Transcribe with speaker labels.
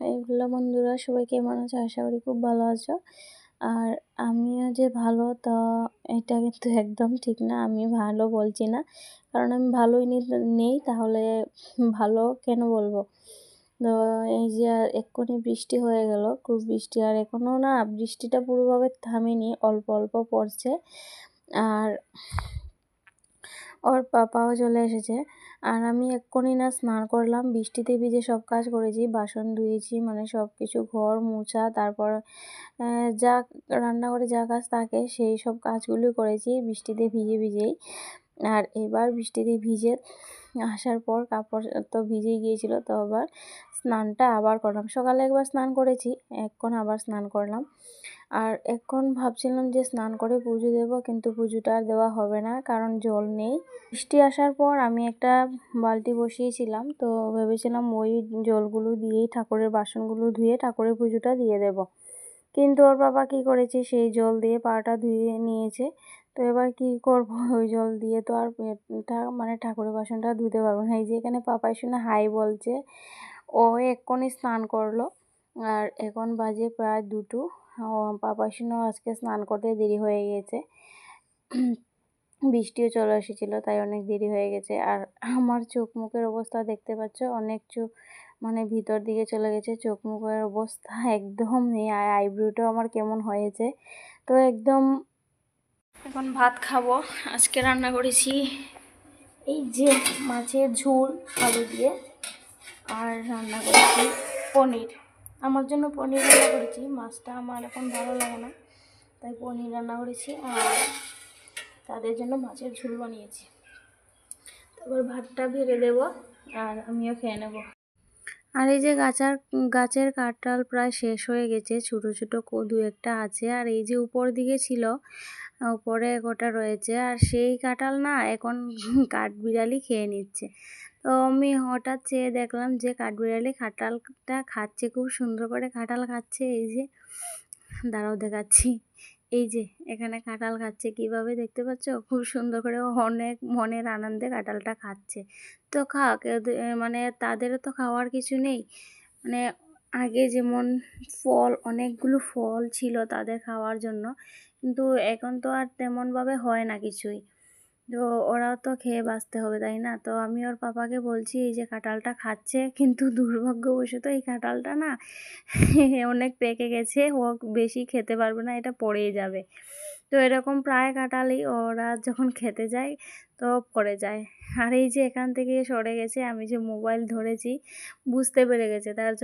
Speaker 1: Hello বন্ধুরা, সবাই কেমন আছো? আশা করি খুব ভালো আছো। আর আমিও যে ভালো, তা এটা কিন্তু একদম ঠিক না। আমি ভালো বলছি না, কারণ আমি ভালোই নেই, তাহলে ভালো কেন বলবো? তো এই যে এক্ষুনি বৃষ্টি হয়ে গেল, খুব বৃষ্টি, আর এখনও না বৃষ্টিটা পুরোভাবে থামেনি, অল্প অল্প পড়ছে। আর ওর পাপাও চলে এসেছে। আর আমি এক্ষুনি না স্নান করলাম, বৃষ্টিতে ভিজে সব কাজ করেছি, বাসন ধুয়েছি, মানে সব কিছু, ঘর মোছা, তারপর যা রান্নাঘরে যা কাজ থাকে সেই সব কাজগুলো করেছি বৃষ্টিতে ভিজে ভিজেই। আর এবার বৃষ্টিতে ভিজে আসার পর কাপড় তো ভিজেই গিয়েছিল, তো আবার স্নানটা আবার করলাম। সকালে একবার স্নান করেছি, এখন আবার স্নান করলাম। আর এখন ভাবছিলাম যে স্নান করে পুজো দেবো, কিন্তু পুজোটা আর দেওয়া হবে না, কারণ জল নেই। বৃষ্টি আসার পর আমি একটা বালতি বসিয়েছিলাম, তো ভেবেছিলাম ওই জলগুলো দিয়েই ঠাকুরের বাসনগুলো ধুয়ে ঠাকুরের পুজোটা দিয়ে দেব। কিন্তু ওর বাবা কি করেছে, সেই জল দিয়ে পাটা ধুয়ে নিয়েছে। তো এবার কি করব, ওই জল দিয়ে তো আর মানে ঠাকুরের বাসনটা ধুতে পারবো না। এই যে এখানে পাপাই শুনে হাই বলছে, ও এক্ষুনি স্নান করলো। আর এখন বাজে প্রায় 2টো। পাপাই শুনেও আজকে স্নান করতে দেরি হয়ে গিয়েছে, বৃষ্টিও চলে এসেছিলো, তাই অনেক দেরি হয়ে গেছে। আর আমার চোখ মুখের অবস্থা দেখতে পাচ্ছ, অনেক চোখ মানে ভিতর দিকে চলে গেছে, চোখ মুখের অবস্থা একদম নেই। আর আইব্রোটাও আমার কেমন হয়েছে, তো একদম। এখন ভাত খাবো। আজকে রান্না করেছি এই যে মাছের ঝোল আলু দিয়ে, আর রান্না করেছি পনির। আমার জন্য পনির রান্না করেছি, মাছটা আমার এখন ভালো লাগে না, তাই পনির রান্না করেছি। আর তাদের জন্য মাছের ঝোল বানিয়েছি। তারপর ভাতটা ভেড়ে দেব, আর আমিও খেয়ে নেব। আর এই যে গাছের কাঁঠাল প্রায় শেষ হয়ে গেছে, ছোটো ছোটো দু একটা আছে। আর এই যে উপর দিকে ছিল, উপরে গোটা রয়েছে, আর সেই কাঁঠাল না এখন কাঠবিড়ালি খেয়ে নিচ্ছে। তো আমি হঠাৎ চেয়ে দেখলাম যে কাঠবিড়ালি কাঁঠালটা খাচ্ছে, খুব সুন্দর করে কাঁঠাল খাচ্ছে। এই যে দাঁড়াও দেখাচ্ছি, এই যে এখানে কাঁঠাল খাচ্ছে, কিভাবে দেখতে পাচ্ছ? খুব সুন্দর করে, অনেক মনের আনন্দে কাঁঠালটা খাচ্ছে। তো খাক, মানে তাদেরও তো খাওয়ার কিছু নেই। মানে আগে যেমন ফল, অনেকগুলো ফল ছিল তাদের খাওয়ার জন্য, কিন্তু এখন তো আর তেমনভাবে হয় না কিছুই। তো ওরাও তো খেয়ে বাঁচতে হবে, তাই না? তো আমি ওর পাপাকে বলছি এই যে কাঁঠালটা খাচ্ছে, কিন্তু দুর্ভাগ্যবশত এই কাঁঠালটা না অনেক পেকে গেছে, ও বেশি খেতে পারবে না, এটা পড়েই যাবে। তো এরকম প্রায় কাঁঠালই ওরা যখন খেতে যায় তো পড়ে যায়। আর এই যে এখান থেকে সরে গেছে, আমি যে মোবাইল ধরেছি বুঝতে পেরে গেছে, তার